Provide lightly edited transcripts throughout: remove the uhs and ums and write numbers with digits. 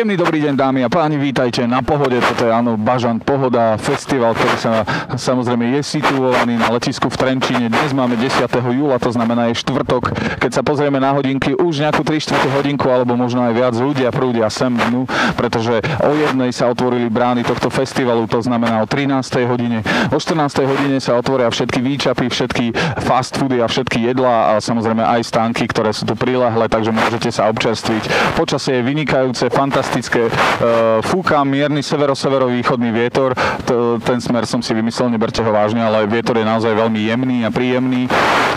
Príjemný dobrý deň, dámy a páni, vítajte na Pohode. Toto je áno, Bažant Pohoda, festival, ktorý sa samozrejme je situovaný na letisku v Trenčíne. Dnes máme 10. júla, to znamená je štvrtok. Keď sa pozrieme na hodinky, už nejakú 3/4 hodinku alebo možno aj viac ľudia prúdia sem dnu, pretože o 1:00 sa otvorili brány tohto festivalu, to znamená o 13:00 hodine. O 14:00 hodine sa otvoria všetky výčapy, všetky fast foody a všetky jedlá a samozrejme aj stánky, ktoré sú tu priľahlé, takže môžete sa občerstviť. Počasie je vynikajúce, fantastické. Fúka mierny severo-severovýchodný vietor. Ten smer som si vymyslel, neberte ho vážne, ale vietor je naozaj veľmi jemný a príjemný.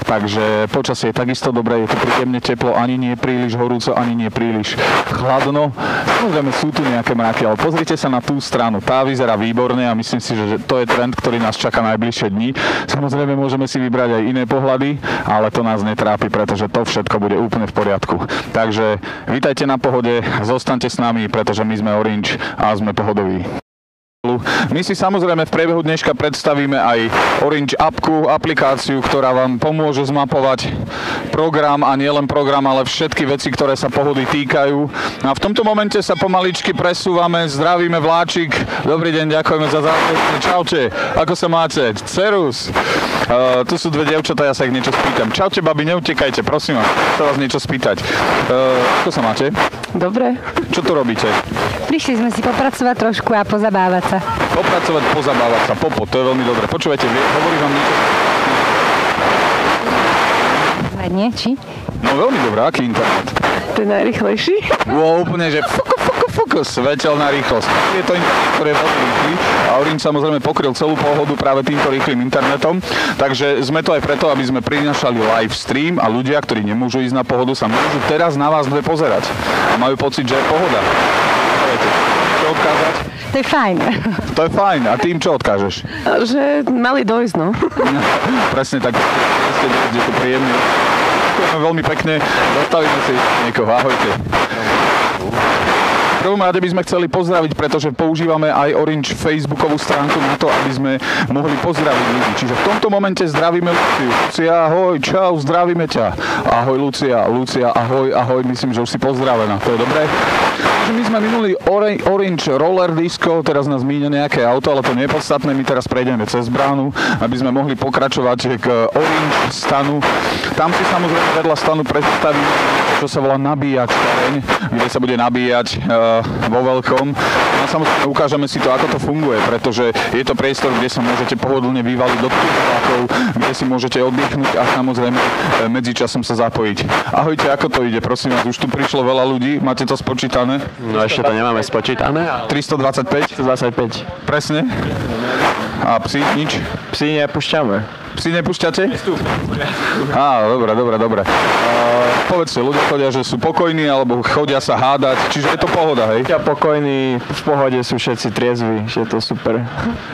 Takže počasie je takisto dobré, je to príjemne teplo, ani nie príliš horúco, ani nie príliš chladno. Samozrejme sú tu nejaké mraky, ale pozrite sa na tú stranu. Tá vyzerá výborne a myslím si, že to je trend, ktorý nás čaká najbližšie dni. Samozrejme môžeme si vybrať aj iné pohľady, ale to nás netrápi, pretože to všetko bude úplne v poriadku. Takže vítajte na Pohode, zostaňte s nami, pretože my sme Orange a sme pohodoví. My si samozrejme v priebehu dneška predstavíme aj Orange appku, aplikáciu, ktorá vám pomôže zmapovať program a nielen program, ale všetky veci, ktoré sa pohody týkajú. A v tomto momente sa pomaličky presúvame, zdravíme Vláčik. Dobrý deň, ďakujeme za zástupne. Čaute, ako sa máte? Cerus. Tu sú dve dievčatá, ja sa ich niečo spýtam. Čaute, babi, neutekajte, prosím vás, chcem vás niečo spýtať. Ako sa máte? Dobre. Čo tu robíte? Prišli sme si popracovať trošku a pozabávať sa. Popracovať, pozabávať sa, to je veľmi dobre. Počúvajte, hovorí vám niečo? Nie, či? No veľmi dobré, aký internet? To je najrýchlejší? Úplne, že svetelná rýchlosť. Je to internet, ktorý je veľmi rýchly a Orange samozrejme pokryl celú Pohodu práve týmto rýchlym internetom. Takže sme to aj preto, aby sme prinášali live stream a ľudia, ktorí nemôžu ísť na Pohodu, sa môžu teraz na vás dve pozerať. A majú pocit, že je pohoda. Čo odkázať? To je fajn. To je fajn. A ty im čo odkážeš? Že mali dojsť, no. Presne tak. Je to príjemne. Ďakujeme veľmi pekne. Zastavíme si niekoho. Ahojte. V prvom rade by sme chceli pozdraviť, pretože používame aj Orange Facebookovú stránku na to, aby sme mohli pozdraviť ľudí. Čiže v tomto momente zdravíme Luciu. Lucia, ahoj, čau, zdravíme ťa. Ahoj, Lucia. Lucia, ahoj, ahoj, myslím, že už si pozdravená. To je dobré? My sme minuli Orange Roller Disco, teraz nás míňa nejaké auto, ale to nie je podstatné, my teraz prejdeme cez bránu, aby sme mohli pokračovať k Orange stanu. Tam si samozrejme vedľa stanu predstavíme, čo sa volá nabíjač teréň, kde sa bude nabíjať vo veľkom. A samozrejme ukážeme si to, ako to funguje, pretože je to priestor, kde sa môžete pohodlne vyvaliť do tužákov, kde si môžete oddychnúť a samozrejme medzičasom sa zapojiť. Ahojte, ako to ide? Prosím vás, už tu prišlo veľa ľudí, máte to spočítané? No ešte to nemáme spočítané. 325? 125. Presne. A psi nič? Psi nepúšťame. Psi nepúšťate? Dobre. Povedzte, ľudia chodia, že sú pokojní, alebo chodia sa hádať, čiže je to pohoda, hej? Ja pokojní, v pohode sú všetci triezví, že je to super.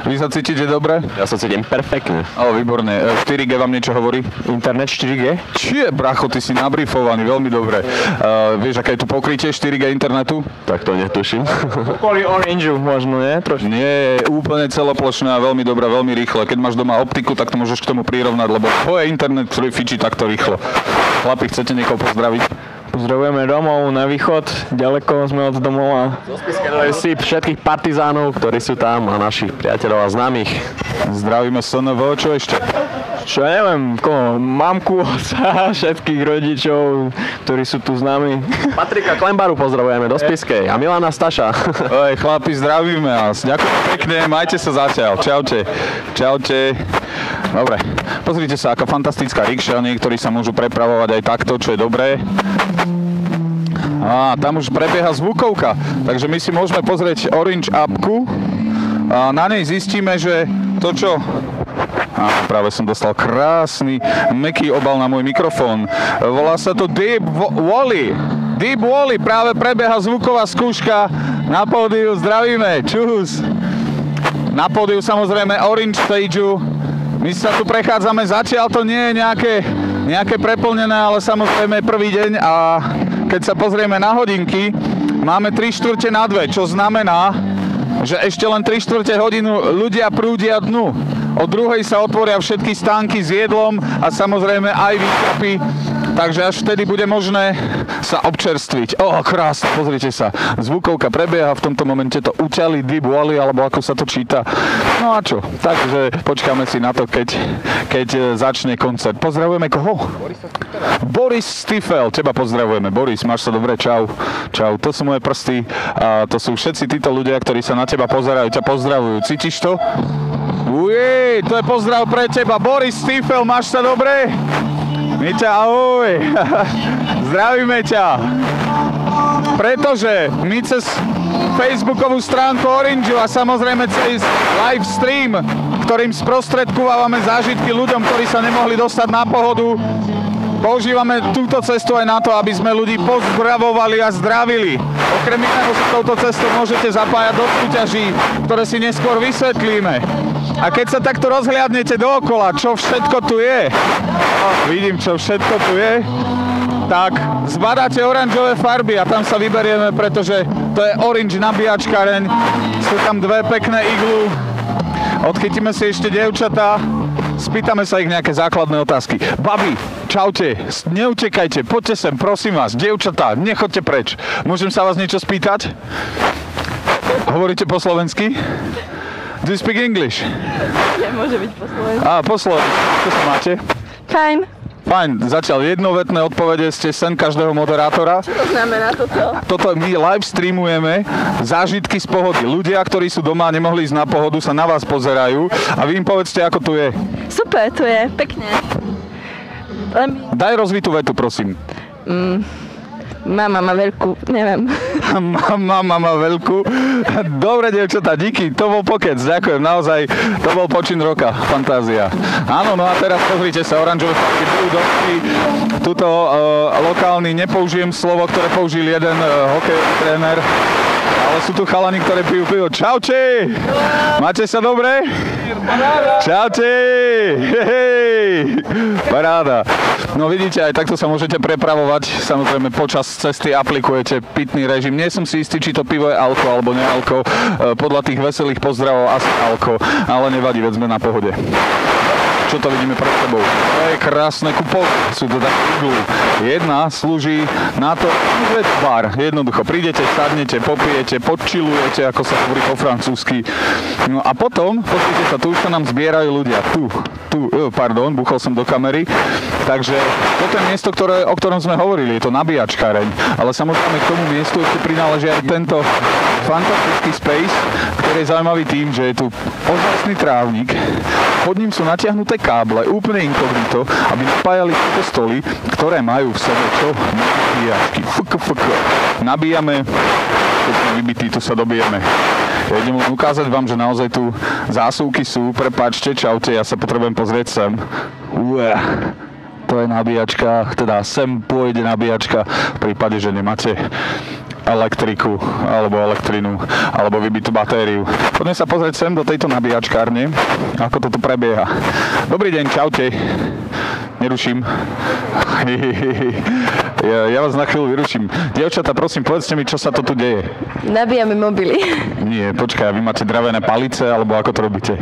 Vy sa cítite dobre? Ja sa cítim perfektne. Výborne. 4G vám niečo hovorí? Internet 4G? Čiže, bracho, ty si nabrifovaný, veľmi dobre. Vieš, aké je tu pokrytie 4G internetu? Tak to netuším. Kvôli Orangeu možno, nie? Trošku. Nie, úplne celoplošné a veľmi dobré, veľmi rýchle. Keď máš doma optiku, tak to môžeš k tomu prirovnať, lebo to je internet, ktorý fičí takto rýchlo. Chlapi, chcete niekoho pozdraviť? Pozdravujeme domov na východ, ďaleko sme od domova. Si všetkých partizánov, ktorí sú tam a našich priateľov a známych. Zdravíme SNV, čo ešte? Čo ja neviem, mamku, otca, všetkých rodičov, ktorí sú tu s nami. Patrika Klembaru pozdravujeme do Spišskej a Milana Staša. Chlapi, zdravíme vás. Ďakujem pekne, majte sa zatiaľ. Čaute. Čaute. Dobre, pozrite sa, aká fantastická rikša, niektorí sa môžu prepravovať aj takto, čo je dobré. Tam už prebieha zvukovka, takže my si môžeme pozrieť Orange appku a na nej zistíme, že to čo... práve som dostal krásny, mäkký obal na môj mikrofón. Volá sa to Deep Wally. Deep Wally, práve prebieha zvuková skúška na pódiu. Zdravíme, čus. Na pódiu samozrejme Orange Stageu. My sa tu prechádzame, zatiaľ to nie je nejaké preplnené, ale samozrejme prvý deň a keď sa pozrieme na hodinky, máme 3/4 čo znamená, že ešte len 3/4 hodinu ľudia prúdia dnu. O 2:00 sa otvoria všetky stánky s jedlom a samozrejme aj výčapy Takže až vtedy bude možné sa občerstviť. Krásne, pozrite sa. Zvukovka prebieha, v tomto momente to uťali, dibuali, alebo ako sa to číta. No a čo? Takže počkáme si na to, keď začne koncert. Pozdravujeme koho? Boris Stifel. Teba pozdravujeme. Boris, máš sa dobre? Čau. Čau. To sú moje prsty. A to sú všetci títo ľudia, ktorí sa na teba pozerajú. Ťa pozdravujú. Cítiš to? Ujej, to je pozdrav pre teba. Boris Stifel, máš sa dobre? My ťa ahoj. Zdravíme ťa. Pretože my cez facebookovú stránku Orange a samozrejme cez live stream, ktorým sprostredkovávame zážitky ľuďom, ktorí sa nemohli dostať na Pohodu, používame túto cestu aj na to, aby sme ľudí pozdravovali a zdravili. Okrem iného sa touto cestou môžete zapájať do súťaží, ktoré si neskôr vysvetlíme. A keď sa takto rozhliadnete dookola, čo všetko tu je, vidím, čo všetko tu je, tak zbadáte oranžové farby a tam sa vyberieme, pretože to je Orange nabíjačkareň. Sú tam dve pekné iglu. Odchytíme si ešte dievčatá. Spýtame sa ich nejaké základné otázky. Babi, čaute, neutekajte, poďte sem, prosím vás. Dievčatá, nechoďte preč. Môžem sa vás niečo spýtať? Hovoríte po slovensky? Do you speak English? Nemôže byť po slovensky. Po slovensky. Čo sa máte? Fajn. Fajn, zatiaľ jednovetné odpovede ste sen každého moderátora. Čo to znamená toto? Toto my live streamujeme zážitky z Pohody. Ľudia, ktorí sú doma a nemohli ísť na Pohodu, sa na vás pozerajú a vy im povedzte, ako tu je. Super, tu je, pekne. Daj rozvitú vetu, prosím. Mama má veľkú, neviem. Mama má veľkú. Dobre, dievčatá, díky, to bol pokec, ďakujem, naozaj, to bol počin roka, fantázia. Áno, no a teraz pozrite sa, oranžové farby budú tuto lokálny, nepoužijem slovo, ktoré použil jeden hokejový tréner, ale sú tu chalani, ktoré pijú pivo. Čaute! Máte sa dobre? Čaute! Hej! Paráda. No vidíte, aj takto sa môžete prepravovať. Samozrejme, počas cesty aplikujete pitný režim. Nie som si istý, či to pivo je alko alebo nealko. Podľa tých veselých pozdravov asi alko. Ale nevadí, veď sme na Pohode. Čo to vidíme pred sebou? To je krásne kupovky. Sú to také igly. Jedna slúži na to, že bar. Jednoducho, prídete, sadnete, popijete, podčilujete, ako sa hovorí po francúzsky. No a potom, pozrite sa, tu už sa nám zbierajú ľudia. Pardon, buchol som do kamery. Takže toto je miesto, o ktorom sme hovorili. Je to nabíjačkareň. Ale samozrejme k tomu miestu ešte prináleží aj tento fantastický space, ktorý je zaujímavý tým, že je tu ozrastný trávnik. Pod ním sú natiahnuté káble, úplne inkognito, aby napájali tieto stoly, ktoré majú v sebe čo? Nabíjačky. Nabíjame, keď sme vybití, tu sa dobijeme. Ja idem ukázať vám, že naozaj tu zásuvky sú. Prepáčte, čaute, ja sa potrebujem pozrieť sem. To je nabíjačka, teda sem pôjde nabíjačka v prípade, že nemáte elektriku, alebo elektrinu, alebo vybitú batériu. Poďme sa pozrieť sem do tejto nabíjačkárne, ako to tu prebieha. Dobrý deň, čaute. Neruším. Ja vás na chvíľu vyruším. Dievčatá, prosím, povedzte mi, čo sa to tu deje. Nabíjame mobily. Nie, počkaj, vy máte dravené palice, alebo ako to robíte?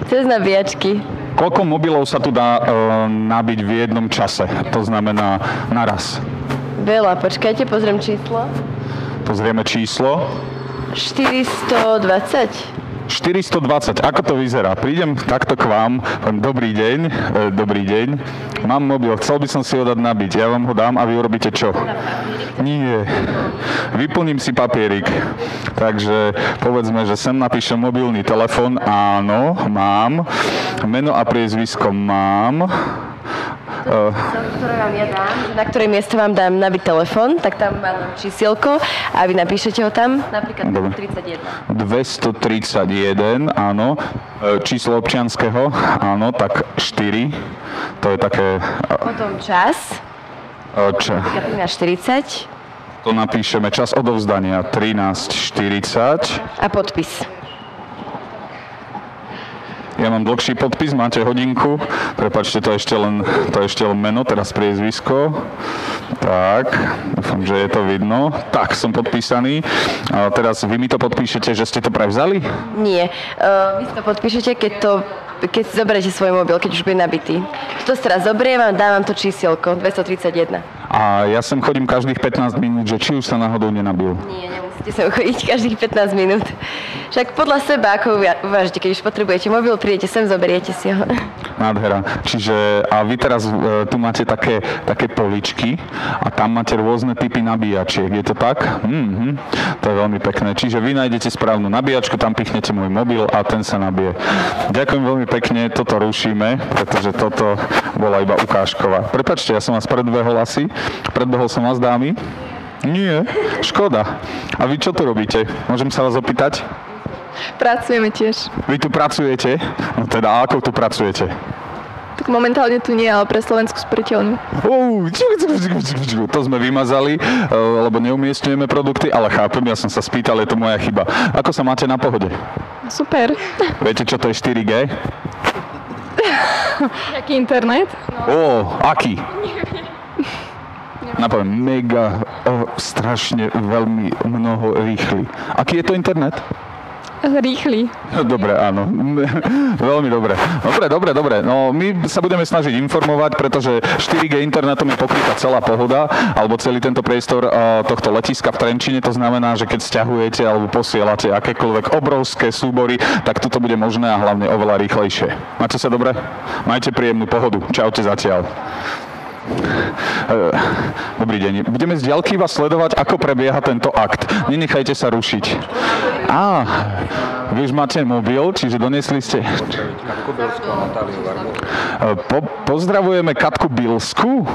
Cez nabíjačky. Koľko mobilov sa tu dá nabiť v jednom čase? To znamená naraz. Veľa, počkajte, pozriem číslo. Pozrieme číslo. 420. 420. Ako to vyzerá? Prídem takto k vám, poviem, dobrý deň, mám mobil, chcel by som si ho dať nabiť, ja vám ho dám a vy urobíte čo? Nie. Vyplním si papierik. Takže povedzme, že sem napíšem mobilný telefón, áno, mám. Meno a priezvisko mám. Ktoré vám ja dám, na ktoré miesto vám dám nabiť telefón, tak tam mám čísielko a vy napíšete ho tam, napríklad 231. 231, áno. Číslo občianskeho, áno, tak 4. To je také... Potom čas. Napríklad 13:40. To napíšeme čas odovzdania 13:40. A podpis. Ja mám dlhší podpis, máte hodinku. Prepáčte, to je ešte len meno, teraz priezvisko. Tak, dúfam, že je to vidno. Tak, som podpísaný. A teraz vy mi to podpíšete, že ste to prevzali? Nie. Vy si to podpíšete, keď to keď si zoberiete svoj mobil, keď už bude nabitý. Toto teraz zobrievam, dávam to čísielko 231. A ja sem chodím každých 15 minút, že či už sa náhodou nenabil. Nie, nemusíte sem chodiť každých 15 minút. Však podľa seba, ako uvažíte, keď už potrebujete mobil, prídete sem, zoberiete si ho. Nádhera. Čiže, a vy teraz tu máte také poličky a tam máte rôzne typy nabíjačiek. Je to tak? To je veľmi pekné. Čiže vy nájdete správnu nabíjačku, tam pichnete môj mobil a ten sa nabije. Ďakujem veľmi pekne, toto rušíme, pretože toto bola iba ukážková. Prepáčte, ja som vás predbehol asi. Predbehol som vás, dámy? Nie, škoda. A vy čo tu robíte? Môžem sa vás opýtať? Pracujeme tiež. Vy tu pracujete? No teda, ako tu pracujete? Tak momentálne tu nie, ale pre Slovenskú sporiteľňu. To sme vymazali, lebo neumiestňujeme produkty, ale chápem, ja som sa spýtal, je to moja chyba. Ako sa máte na Pohode? Super. Viete, čo to je 4G? Aký internet? Aký? Napoviem, mega, strašne, veľmi mnoho rýchly. Aký je to internet? Rýchly. Dobre, áno. Veľmi dobre. Dobre. No, my sa budeme snažiť informovať, pretože 4G internetom je pokrytá celá Pohoda, alebo celý tento priestor tohto letiska v Trenčíne. To znamená, že keď sťahujete alebo posielate akékoľvek obrovské súbory, tak toto bude možné a hlavne oveľa rýchlejšie. Máte sa dobre? Majte príjemnú pohodu. Čaute zatiaľ. Dobrý deň. Budeme z diaľky vás sledovať, ako prebieha tento akt. Nenechajte sa rušiť. Vy už máte mobil, čiže doniesli ste... Pozdravujeme Katku Bilsku.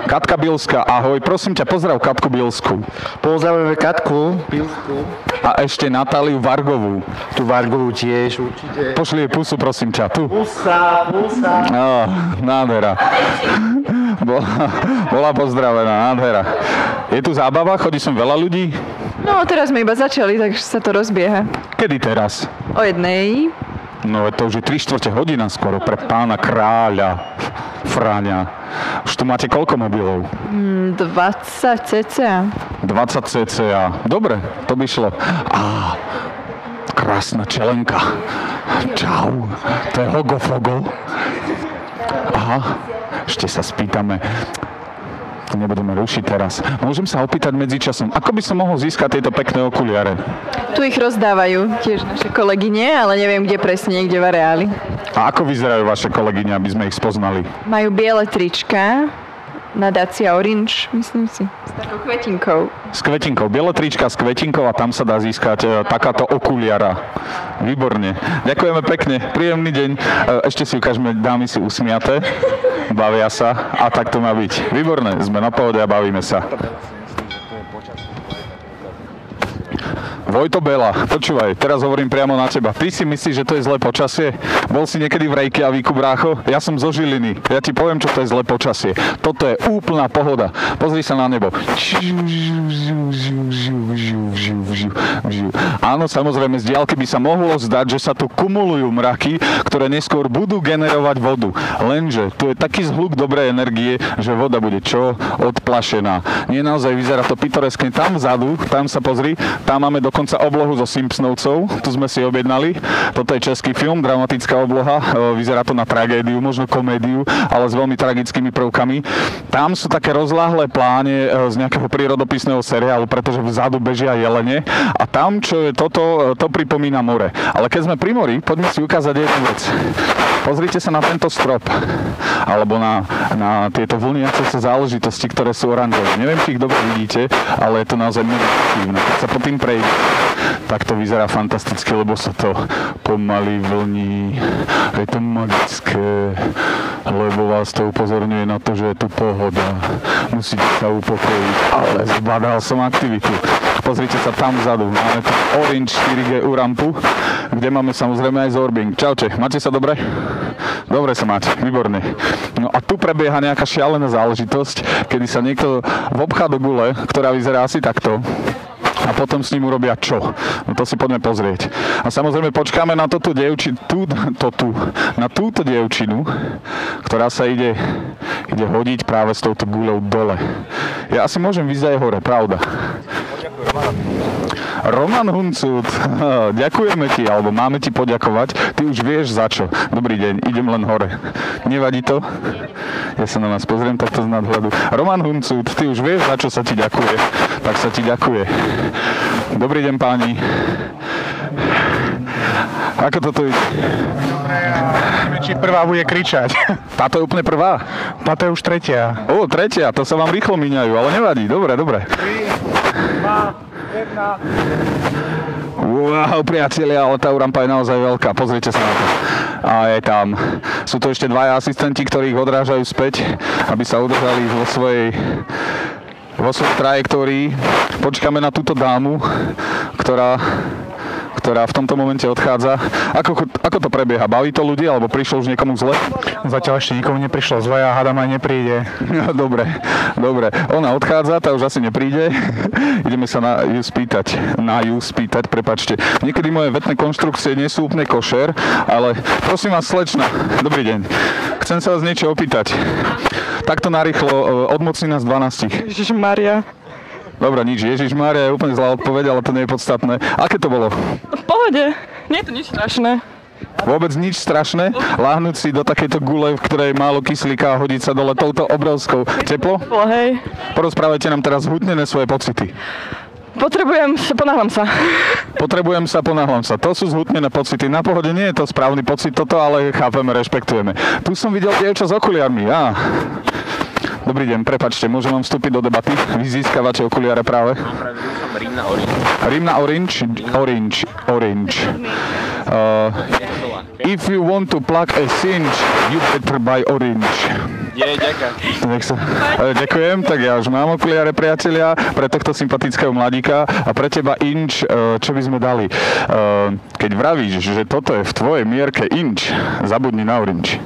Katka Bilska, ahoj. Prosím ťa, pozdrav Katku Bilsku. Pozdravujeme Katku Bilsku. A ešte Natáliu Vargovú. Tu Vargovú tiež určite. Pošli jej pusu, prosím ťa. Tu. Pusa. Nádhera. Bola pozdravená, nádhera. Je tu zábava? Chodí sem veľa ľudí? No, teraz sme iba začali, takže sa to rozbieha. Kedy teraz? O 1:00. No, to už je 3/4 hodina skoro pre pána kráľa Fráňa. Už tu máte koľko mobilov? 20 cca. 20 cca. Dobre, to by šlo. Krásna čelenka. Čau. To je hogofogo. Aha. Ešte sa spýtame. Nebudeme rušiť teraz. Môžem sa opýtať medzičasom, ako by som mohol získať tieto pekné okuliare? Tu ich rozdávajú tiež naše kolegyne, ale neviem, kde presne, kde v areáli. A ako vyzerajú vaše kolegyne, aby sme ich spoznali? Majú biele trička, nadácia Orange, myslím si, s takou kvetinkou. S kvetinkou, biele trička s kvetinkou a tam sa dá získať takáto okuliara. Výborne. Ďakujeme pekne, príjemný deň. Ešte si ukážeme, dámy si usmiate, bavia sa a tak to má byť. Výborné, sme na Pohode a bavíme sa. Vojto Bela, počúvaj, teraz hovorím priamo na teba. Ty si myslíš, že to je zlé počasie? Bol si niekedy v Reykjavíku, brácho? Ja som zo Žiliny. Ja ti poviem, čo to je zlé počasie. Toto je úplná pohoda. Pozri sa na nebo. Áno, samozrejme, z diaľky by sa mohlo zdať, že sa tu kumulujú mraky, ktoré neskôr budú generovať vodu. Lenže tu je taký zhluk dobrej energie, že voda bude čo? Odplašená. Nie, naozaj vyzerá to pitoreskne. Tam vzadu, tam sa pozri, tam máme dokonca oblohu zo Simpsonovcov, tu sme si objednali. Toto je český film, dramatická obloha, vyzerá to na tragédiu, možno komédiu, ale s veľmi tragickými prvkami. Tam sú také rozláhlé pláne z nejakého prírodopisného seriálu, pretože vzadu bežia jelene a tam, čo je toto, to pripomína more. Ale keď sme pri mori, poďme si ukázať jednu vec. Pozrite sa na tento strop, alebo na tieto vlniace sa záležitosti, ktoré sú oranžové. Neviem, či ich dobre vidíte, ale je to naozaj meditívne. Keď sa po tým prejde, tak to vyzerá fantasticky, lebo sa to pomaly vlní. Je to magické, lebo vás to upozorňuje na to, že je tu pohoda. Musíte sa upokojiť, ale zbadal som aktivitu. Pozrite sa tam vzadu, máme tu Orange 4G rampu, kde máme samozrejme aj Zorbing. Čaute, máte sa dobre? Dobre sa máte, výborne. No a tu prebieha nejaká šialená záležitosť, kedy sa niekto vobchá do gule, ktorá vyzerá asi takto. A potom s ním urobia čo? No to si poďme pozrieť. A samozrejme počkáme na túto dievčinu, ktorá sa ide hodiť práve s touto guľou dole. Ja asi môžem vyjsť aj hore, pravda? Roman Huncut, ďakujeme ti, alebo máme ti poďakovať. Ty už vieš za čo. Dobrý deň, idem len hore. Nevadí to? Ja sa na vás pozriem takto z nadhľadu. Roman Huncut, ty už vieš za čo sa ti ďakuje. Tak sa ti ďakuje. Dobrý deň páni. Ako toto ide? Či prvá bude kričať. Táto je úplne prvá? Táto je už tretia. Ó, tretia, to sa vám rýchlo míňajú, ale nevadí. Dobre, dobre. 3, 2, 1. Wow, priatelia, ale tá rampa je naozaj veľká. Pozrite sa na to. A je tam. Sú to ešte dvaja asistenti, ktorí ich odrážajú späť, aby sa udržali vo svojej trajektórii. Počkáme na túto dámu, ktorá v tomto momente odchádza. Ako to prebieha? Baví to ľudí, alebo prišlo už niekomu zle? Zatiaľ ešte nikomu neprišlo zle a hádam aj nepríde. Dobre. Ona odchádza, tá už asi nepríde. Ideme sa na ju spýtať, prepáčte. Niekedy moje vetné konštrukcie nie sú úplne košer, ale prosím vás, slečna, dobrý deň. Chcem sa vás niečo opýtať. Takto narýchlo, od mocnina z 12. Ježišmaria. Dobre, nič. Ježišmária je úplne zlá odpoveď, ale to nie je podstatné. Aké to bolo? V pohode. Nie je to nič strašné. Vôbec nič strašné? Láhnuť si do takejto gule, v ktorej je málo kyslíka a hodiť sa dole touto obrovskou. Teplo? Hej. Porozprávajte nám teraz hutnené svoje pocity. Ponáhľam sa. To sú zhutnené pocity. Na pohode nie je to správny pocit toto, ale chápeme, rešpektujeme. Tu som videl dievča s okuliarmi. Dobrý deň, prepáčte, môžem vám vstúpiť do debaty? Vy získavate okuliare práve? Rím na Orange. If you want to plug a cinch, you better buy orange. Ďakujem, tak ja už mám okuliare, priatelia, pre tohto sympatického mladíka a pre teba inč, čo by sme dali? Keď vravíš, že toto je v tvojej mierke inč, zabudni na orange.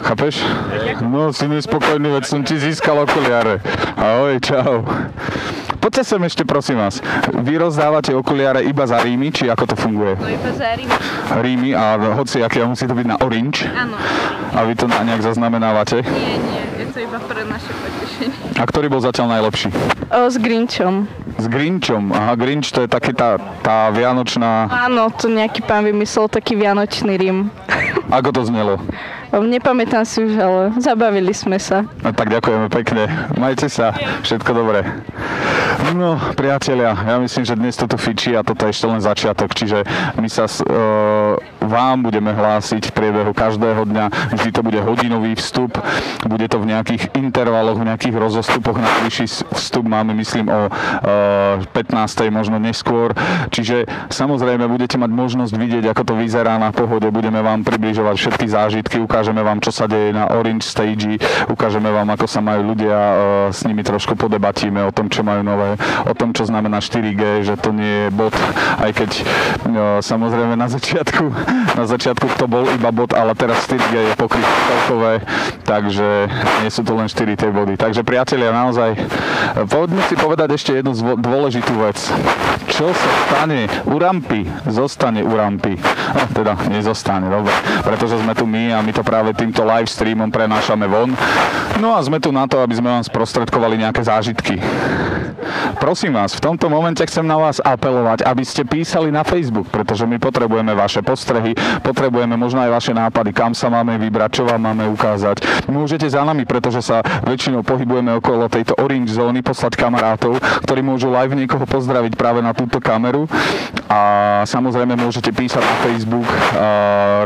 Chápeš? No, si nespokojný, veď som ti získal okuliare. Ahoj, čau. Poďte sem ešte, prosím vás. Vy rozdávate okuliare iba za Rímy, či ako to funguje? No iba za Rímy. Rímy a hociaké, musí to byť na orange? Áno. A vy to nejak zaznamenávate? Nie, je to iba pre naše potešenie. A ktorý bol zatiaľ najlepší? S Grinchom. S Grinchom? Aha, Grinch to je taký tá vianočná... Áno, to nejaký pán vymyslel taký vianočný Rím. Ako to znelo? Nepamätám si už, ale zabavili sme sa. No, tak ďakujeme pekne. Majte sa. Všetko dobré. No, priatelia, ja myslím, že dnes toto fičí a toto je ešte len začiatok. Čiže my sa vám budeme hlásiť v priebehu každého dňa. Vždy to bude hodinový vstup. Bude to v nejakých intervaloch, v nejakých rozostupoch. Najbližší vstup máme, myslím, o 15. možno neskôr. Čiže samozrejme budete mať možnosť vidieť, ako to vyzerá na pohode. Budeme vám približovať všetky zážitky, ukážeme vám, čo sa deje na Orange Stage, ukážeme vám, ako sa majú ľudia, s nimi trošku podebatíme o tom, čo majú nové, o tom, čo znamená 4G, že to nie je bot, aj keď samozrejme na začiatku to bol iba bot, ale teraz 4G je pokryté celkové, takže nie sú to len 4 tie body. Takže priatelia, naozaj, poďme si povedať ešte jednu dôležitú vec. Čo sa stane u rampy, zostane u rampy. No, teda nezostane, dobre, pretože sme tu my a my to práve týmto live streamom prenášame von. No a sme tu na to, aby sme vám sprostredkovali nejaké zážitky. Prosím vás, v tomto momente chcem na vás apelovať, aby ste písali na Facebook, pretože my potrebujeme vaše postrehy, potrebujeme možno aj vaše nápady, kam sa máme vybrať, čo vám máme ukázať. Môžete za nami, pretože sa väčšinou pohybujeme okolo tejto orange zóny, poslať kamarátov, ktorí môžu live niekoho pozdraviť práve na túto kameru. A samozrejme môžete písať na Facebook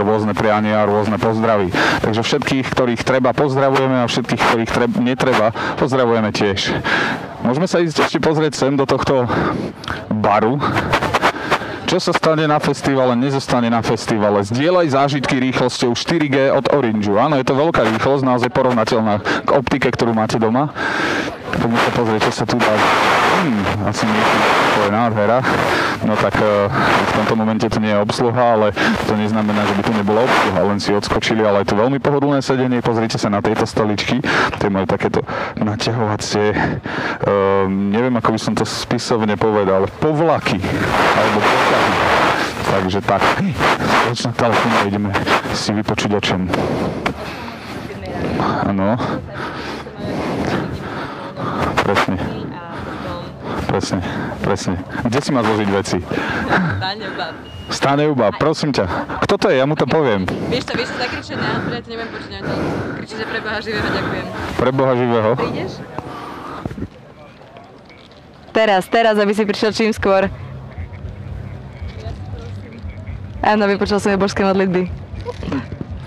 rôzne priania, rôzne pozdravy. Takže všetkých, ktorých treba, pozdravujeme a všetkých, ktorých netreba, pozdravujeme tiež. Môžeme sa ísť ešte pozrieť sem do tohto baru. Čo sa stane na festivale, nezostane na festivale. Zdieľaj zážitky rýchlosťou 4G od Orangeu. Áno, je to veľká rýchlosť, naozaj porovnateľná k optike, ktorú máte doma. Poďme sa pozrieť, čo sa tu dá. Asi nie, to je nádhera. No tak v tomto momente to nie je obsluha, ale to neznamená, že by tu nebola obsluha, len si odskočili, ale je to veľmi pohodlné sedenie. Pozrite sa na tejto stoličky, tie majú takéto naťahovacie, neviem, ako by som to spisovne povedal, povlaky, alebo povlaky. Takže tak, spoločná telefóna, ideme si vypočuť o čom. Áno. Presne. presne. Kde si má zložiť veci? Stane uba, prosím ťa. Kto to je? Ja mu to poviem. Vieš to zakričené, ja to neviem počuť. Kričí, že pre Boha živého ďakujem. Pre Boha živého. Prídeš? Teraz, aby si prišiel čím skôr. Áno, vypočul som božské modlitby.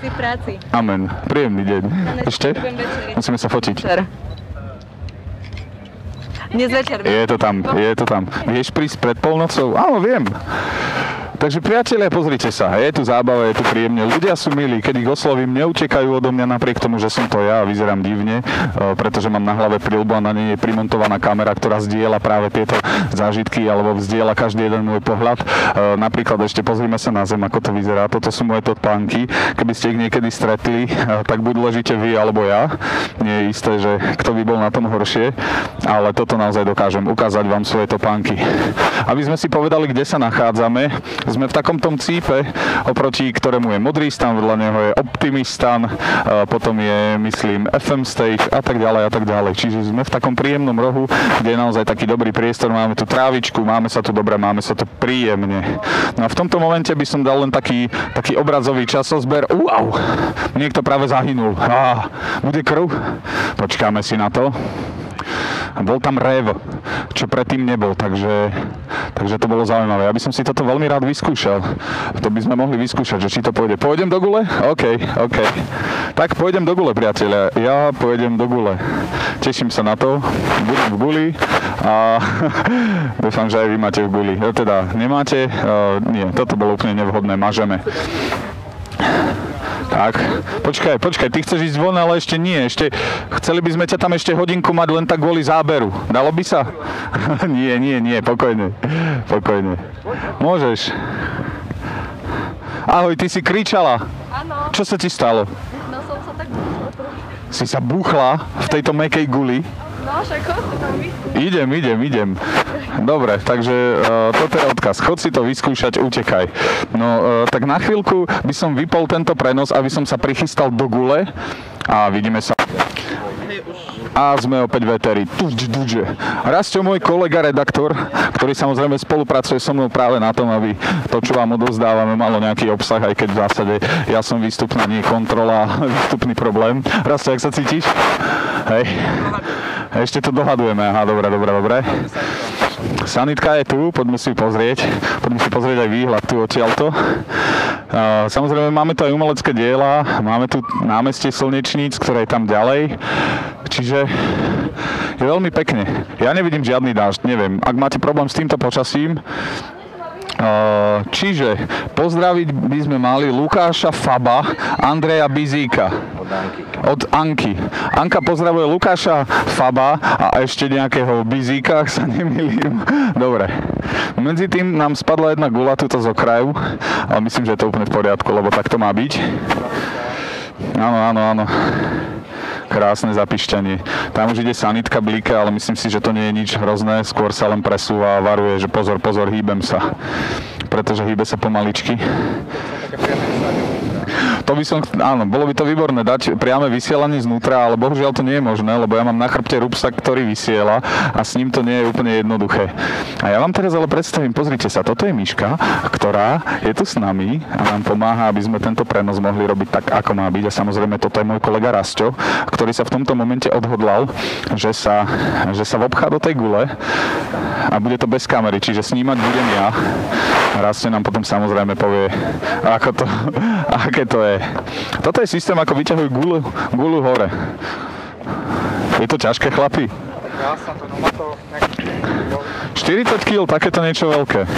Si v práci. Amen. Príjemný deň. Ešte? Musíme sa fotiť. Dnes večer. Je to tam. Vieš prísť pred polnocou? Áno, viem. Takže priatelia, pozrite sa, je tu zábava, je tu príjemne. Ľudia sú milí, keď ich oslovím, neutekajú odo mňa napriek tomu, že som to ja a vyzerám divne, pretože mám na hlave prilbu a na nej je primontovaná kamera, ktorá zdieľa práve tieto zážitky alebo zdieľa každý jeden môj pohľad. Napríklad ešte pozrime sa na zem, ako to vyzerá. Toto sú moje topánky. Keby ste ich niekedy stretli, tak buď ležíte vy alebo ja. Nie je isté, že kto by bol na tom horšie, ale toto naozaj dokážem ukázať vám svoje topánky. Aby sme si povedali, kde sa nachádzame, sme v takom tom cípe, oproti ktorému je modrý stan, vedľa neho je Optimistan, potom je, myslím, FM Stage a tak ďalej. Čiže sme v takom príjemnom rohu, kde je naozaj taký dobrý priestor, máme tu trávičku, máme sa tu dobre, máme sa tu príjemne. No a v tomto momente by som dal len taký obrazový časozber. Wow! Niekto práve zahynul. Bude krv? Počkáme si na to. Bol tam rev, čo predtým nebol, takže to bolo zaujímavé. Ja by som si toto veľmi rád vyskúšal. To by sme mohli vyskúšať, že či to pôjde. Pôjdem do gule? OK. Tak pôjdem do gule, priatelia. Ja pôjdem do gule. Teším sa na to. Budem v guli a dúfam, že aj vy máte v guli. Teda nemáte? Nie, toto bolo úplne nevhodné. Mažeme. Tak, počkaj, ty chceš ísť von, ale ešte nie, chceli by sme ťa tam ešte hodinku mať len tak kvôli záberu. Dalo by sa? Nie, pokojne. Môžeš. Ahoj, ty si kričala. Áno. Čo sa ti stalo? No som sa tak... Si sa buchla v tejto mäkkej guli? No, však chod to tam Idem. Dobre, takže toto je odkaz. Chod si to vyskúšať, utekaj. No, tak na chvíľku by som vypol tento prenos, aby som sa prichystal do gule a vidíme sa. A sme opäť v éteri. Rastio, môj kolega redaktor, ktorý samozrejme spolupracuje so mnou práve na tom, aby to, čo vám odovzdávame, malo nejaký obsah, aj keď v zásade ja som výstupná, nie kontrola, výstupný problém. Rastio, jak sa cítiš? Hej. Ešte to dohadujeme. Aha, dobre. Sanitka je tu, poďme si pozrieť aj výhľad tu odtiaľto. Samozrejme máme tu aj umelecké diela, máme tu námestie Slnečníc, ktoré je tam ďalej, čiže je veľmi pekne. Ja nevidím žiadny dážď, neviem, ak máte problém s týmto počasím, čiže pozdraviť by sme mali Lukáša Faba, Andreja Bizíka. Od Anky. Anka pozdravuje Lukáša Faba a ešte nejakého Bizíka, ak sa nemýlim. Dobre. Medzi tým nám spadla jedna guľa tuto z okraju, ale myslím, že je to úplne v poriadku, lebo tak to má byť. Áno. Krásne zapišťanie. Tam už ide sanitka blíka, ale myslím si, že to nie je nič hrozné, skôr sa len presúva a varuje, že pozor, hýbem sa. Pretože hýbe sa pomaličky. To by som, áno, bolo by to výborné dať priame vysielanie znútra, ale bohužiaľ to nie je možné, lebo ja mám na chrbte rúbsak, ktorý vysiela a s ním to nie je úplne jednoduché. A ja vám teraz ale predstavím, pozrite sa, toto je Miška, ktorá je tu s nami a nám pomáha, aby sme tento prenos mohli robiť tak, ako má byť. A samozrejme, toto je môj kolega Rastio, ktorý sa v tomto momente odhodlal, že sa vobchá do tej gule a bude to bez kamery, čiže snímať budem ja. Rastio nám potom samozrejme povie, aké to je. Toto je systém, ako vyťahujú guľu hore. Je to ťažké, chlapi? 40 kg, takéto niečo veľké.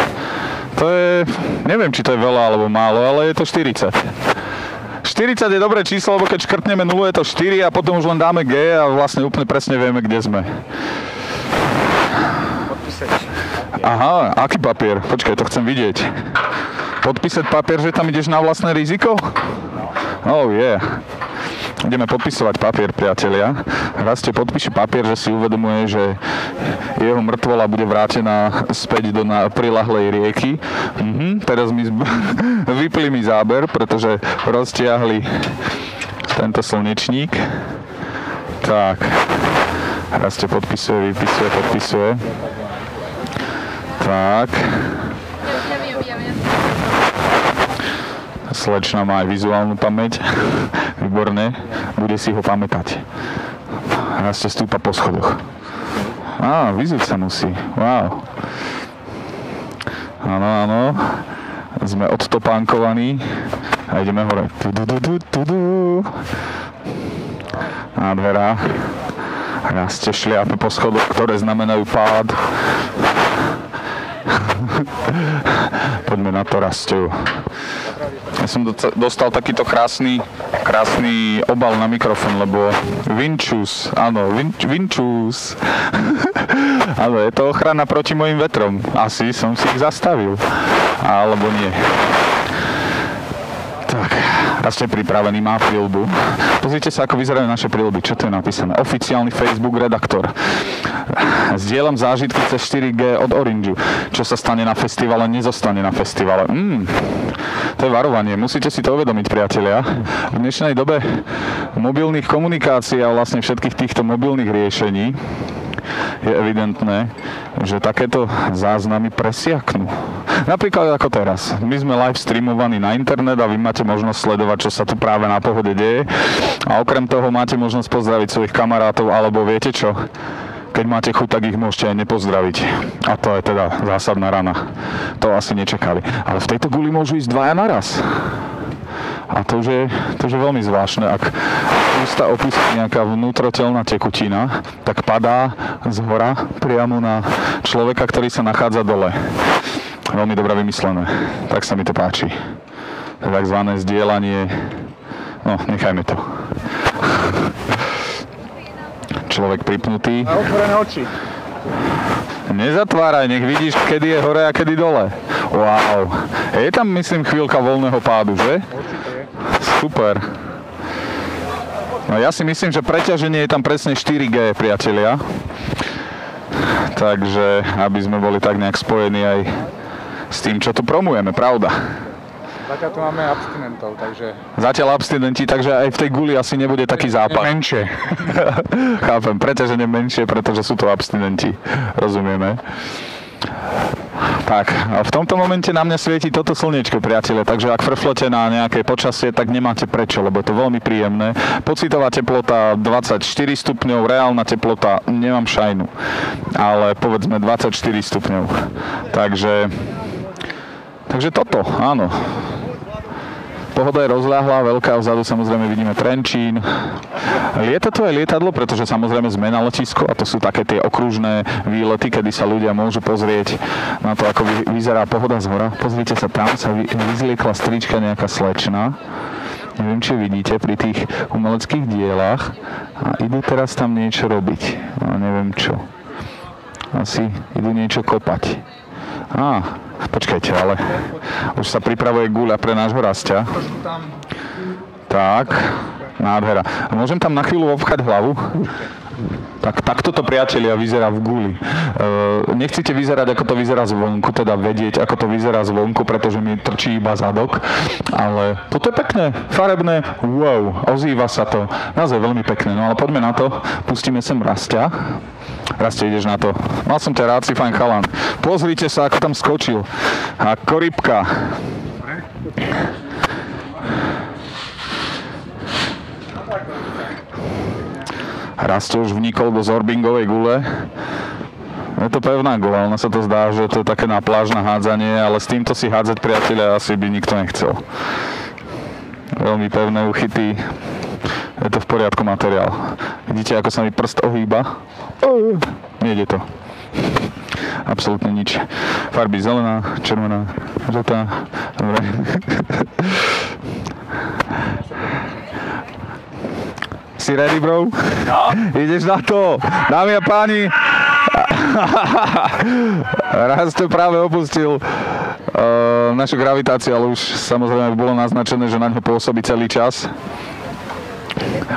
To je, neviem, či to je veľa alebo málo, ale je to 40. 40 je dobré číslo, lebo keď škrtneme 0, je to 4 a potom už len dáme G a vlastne úplne presne vieme, kde sme. Aha, aký papier? Počkaj, to chcem vidieť. Podpísať papier, že tam ideš na vlastné riziko? Oh yeah. Ideme podpisovať papier, priatelia. Rastio podpíše papier, že si uvedomuje, že jeho mŕtvola bude vrátená späť do prilahlej rieky. Teraz vypli mi záber, pretože roztiahli tento slnečník. Tak. Rastio podpisuje. Tak. Slečna má aj vizuálnu pamäť. Výborne. Bude si ho pamätať. Raz ste stúpa po schodoch. Vyzúť sa musí. Wow. Áno, áno. Sme odtopánkovaní a ideme hore. Nádhera. Raz ste šliape po schodoch, ktoré znamenajú pád. Poďme na to, Rasťo. Ja som dostal takýto krásny obal na mikrofón, lebo Vinčus, áno, Vinčus. Áno, je to ochrana proti mojim vetrom. Asi som si ich zastavil. Alebo nie. Tak, raz ste pripravení, má príľbu. Pozrite sa, ako vyzerajú naše príľby. Čo to je napísané? Oficiálny Facebook redaktor. Zdieľam zážitky cez 4G od Orangeu. Čo sa stane na festivale, nezostane na festivale. To je varovanie. Musíte si to uvedomiť, priatelia. V dnešnej dobe mobilných komunikácií a vlastne všetkých týchto mobilných riešení je evidentné, že takéto záznamy presiaknú. Napríklad ako teraz. My sme live streamovaní na internet a vy máte možnosť sledovať, čo sa tu práve na Pohode deje. A okrem toho máte možnosť pozdraviť svojich kamarátov, alebo viete čo? Keď máte chuť, tak ich môžete aj nepozdraviť. A to je teda zásadná rana. To asi nečakali. Ale v tejto guli môžu ísť dvaja naraz. A to už je veľmi zvláštne. Ak ústa opustí nejaká vnútrotelná tekutina, tak padá z hora priamo na človeka, ktorý sa nachádza dole. Veľmi dobre vymyslené. Tak sa mi to páči. Takzvané zdieľanie. No, nechajme to. Človek pripnutý. A otvorené oči. Nezatváraj, nech vidíš, kedy je hore a kedy dole. Wow. Je tam, myslím, chvíľka voľného pádu, že? Určite je. Super. No ja si myslím, že preťaženie je tam presne 4G, priatelia. Takže, aby sme boli tak nejak spojení aj s tým, čo tu promujeme, pravda? Zatiaľ tu máme abstinentov, takže... Zatiaľ abstinenti, takže aj v tej guli asi nebude taký zápach. Menšie. Chápem, preťaženie menšie, pretože sú to abstinenti. Rozumieme? Tak, a v tomto momente na mňa svieti toto slniečko, priatelia, takže ak frflete na nejaké počasie, tak nemáte prečo, lebo je to veľmi príjemné. Pocitová teplota 24 stupňov, reálna teplota, nemám šajnu, ale povedzme 24 stupňov. Takže toto, áno. Pohoda je rozľahlá, veľká, vzadu samozrejme vidíme Trenčín. Lieta tu aj lietadlo, pretože samozrejme sme na letisku a to sú také tie okružné výlety, kedy sa ľudia môžu pozrieť na to, ako vyzerá Pohoda z hora. Pozrite sa, tam sa vyzliekla strička nejaká slečna. Neviem, či vidíte pri tých umeleckých dielách. A idú teraz tam niečo robiť. A neviem čo. Asi idú niečo kopať. Počkajte, ale už sa pripravuje guľa pre nášho Rastia. Tak, nádhera. A môžem tam na chvíľu obchať hlavu? Tak takto to, priatelia, vyzerá v guli. Nechcete vyzerať, ako to vyzerá zvonku, teda vedieť, ako to vyzerá zvonku, pretože mi trčí iba zadok. Ale toto je pekné, farebné, wow, ozýva sa to. Naozaj veľmi pekné, no ale poďme na to. Pustíme sem Rastia. Rastie, ideš na to. Mal som ťa rád, si fajn chalan. Pozrite sa, ako tam skočil. Ako rybka. Rastie už vnikol do zorbingovej gule. Je to pevná gula, ona sa to zdá, že to je také na pláž na hádzanie, ale s týmto si hádzať, priatelia, asi by nikto nechcel. Veľmi pevné uchyty. Je to v poriadku materiál. Vidíte, ako sa mi prst ohýba? Nejde to. Absolútne nič. Farby zelená, červená, žltá. Dobre. Si ready, bro? No. Ideš na to. Dámy a páni. Raz to práve opustil našu gravitáciu, ale už samozrejme bolo naznačené, že na ňo pôsobí celý čas.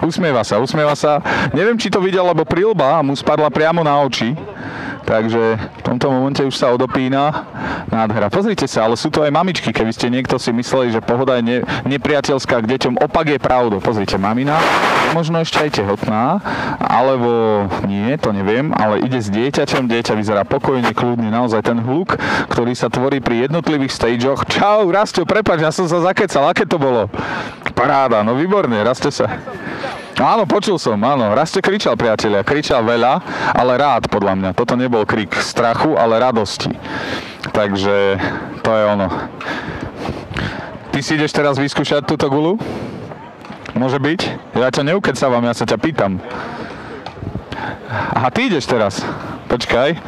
Usmieva sa. Neviem, či to videl, lebo príľba mu spadla priamo na oči. Takže v tomto momente už sa odopína. Nádhera. Pozrite sa, ale sú to aj mamičky, keby ste niekto si mysleli, že pohoda je nepriateľská k deťom. Opak je pravdou. Pozrite, mamina možno ešte aj tehotná, alebo nie, to neviem, ale ide s dieťaťom, dieťa vyzerá pokojne, kľudne, naozaj ten hluk, ktorý sa tvorí pri jednotlivých stageoch. Čau, Rastio, prepáč, ja som sa zakecal, aké to bolo? Paráda, no výborne, Rastio sa. Áno, počul som, áno, Rastio kričal, priatelia, kričal veľa, ale rád, podľa mňa. Toto nebol krik strachu, ale radosti. Takže to je ono. Ty si ideš teraz vyskúšať túto gulu? Môže byť? Ja ťa neukecávam, ja sa ťa pýtam. Aha, ty ideš teraz. Počkaj.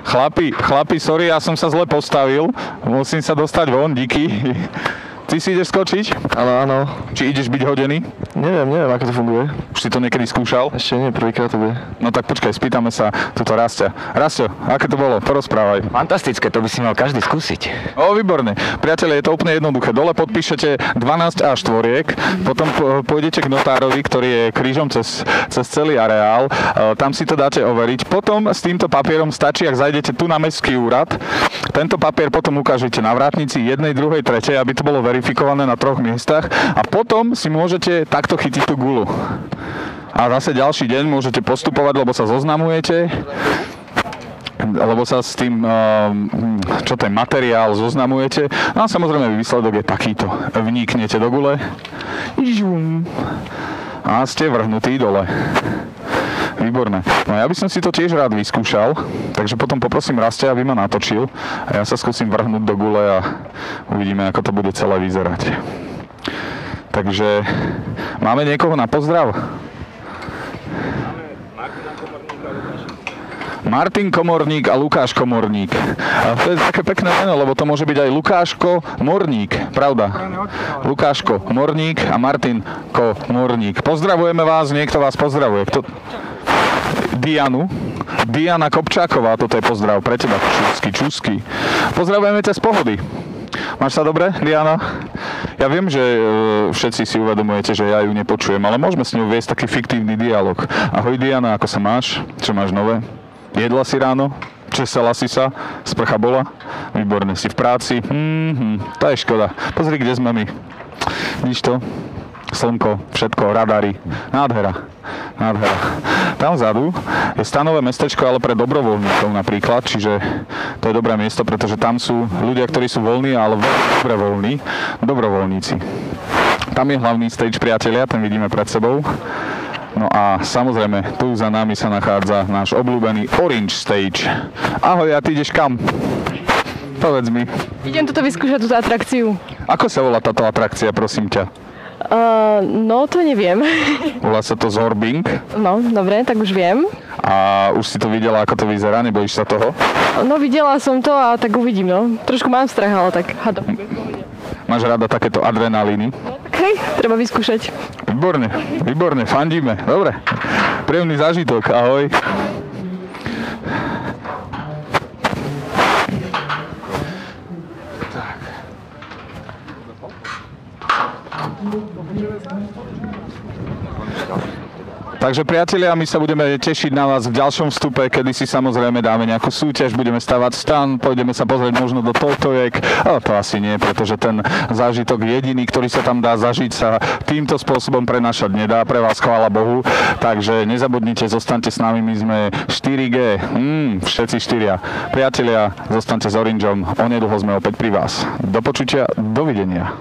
Chlapi, sorry, ja som sa zle postavil. Musím sa dostať von, díky. Ty si ideš skočiť? Áno. Či ideš byť hodený? Neviem, ako to funguje. Už si to niekedy skúšal? Ešte nie, prvýkrát to bude. No tak počkaj, spýtame sa tuto Rastia. Rastio, aké to bolo? Porozprávaj. Fantastické, to by si mal každý skúsiť. Výborne. Priatelia, je to úplne jednoduché. Dole podpíšete 12 A4, potom pôjdete k notárovi, ktorý je krížom cez celý areál. Tam si to dáte overiť. Potom s týmto papierom stačí, ak zajdete tu na mestský úrad. Tento papier potom ukážete na vrátnici 1., 2., 3., aby to bolo verifikované na 3 miestach. A potom si môžete takto chytiť tú gulu. A zase ďalší deň môžete postupovať, lebo sa zoznamujete, lebo sa s tým, čo ten materiál zoznamujete. No a samozrejme výsledok je takýto. Vniknete do gule a ste vrhnutí dole. Výborné. No ja by som si to tiež rád vyskúšal, takže potom poprosím Rastia, aby ma natočil a ja sa skúsim vrhnúť do gule a uvidíme, ako to bude celé vyzerať. Takže máme niekoho na pozdrav? Martin Komorník a Lukáš Komorník. A to je také pekné meno, lebo to môže byť aj Lukáško Morník, pravda? Lukáško Morník a Martin Komorník. Pozdravujeme vás, niekto vás pozdravuje. Diana Kopčáková, toto je pozdrav pre teba, čusky. Pozdravujeme ťa z Pohody. Máš sa dobre, Diana? Ja viem, že všetci si uvedomujete, že ja ju nepočujem, ale môžeme s ňou viesť taký fiktívny dialog. Ahoj Diana, ako sa máš? Čo máš nové? Jedla si ráno? Česala si sa? Sprcha bola? Výborne, si v práci? To je škoda. Pozri, kde sme my. Vidíš to? Slnko, všetko, radary. Nádhera. Tam vzadu je stanové mestečko, ale pre dobrovoľníkov napríklad, čiže to je dobré miesto, pretože tam sú ľudia, ktorí sú voľní, ale dobre voľní, dobrovoľníci. Tam je hlavný stage, priatelia, ten vidíme pred sebou. No a samozrejme, tu za nami sa nachádza náš obľúbený Orange Stage. Ahoj, a ty ideš kam? Povedz mi. Idem toto vyskúšať, túto atrakciu. Ako sa volá táto atrakcia, prosím ťa? No, to neviem. Volá sa to Zorbing. No, dobre, tak už viem. A už si to videla, ako to vyzerá? Nebojíš sa toho? No, videla som to a tak uvidím, no. Trošku mám strach, ale tak hádam. Máš rada takéto adrenalíny? No, tak hej, treba vyskúšať. Výborne, fandíme. Dobre, príjemný zážitok, ahoj. Takže priatelia, my sa budeme tešiť na vás v ďalšom vstupe, kedy si samozrejme dáme nejakú súťaž, budeme stavať stan, pôjdeme sa pozrieť možno do Totojek, ale to asi nie, pretože ten zážitok jediný, ktorý sa tam dá zažiť, sa týmto spôsobom prenášať nedá, pre vás chvála Bohu, takže nezabudnite, zostaňte s nami, my sme 4G, všetci 4. Priatelia, zostaňte s Orangeom, onedlho sme opäť pri vás. Do počutia, dovidenia.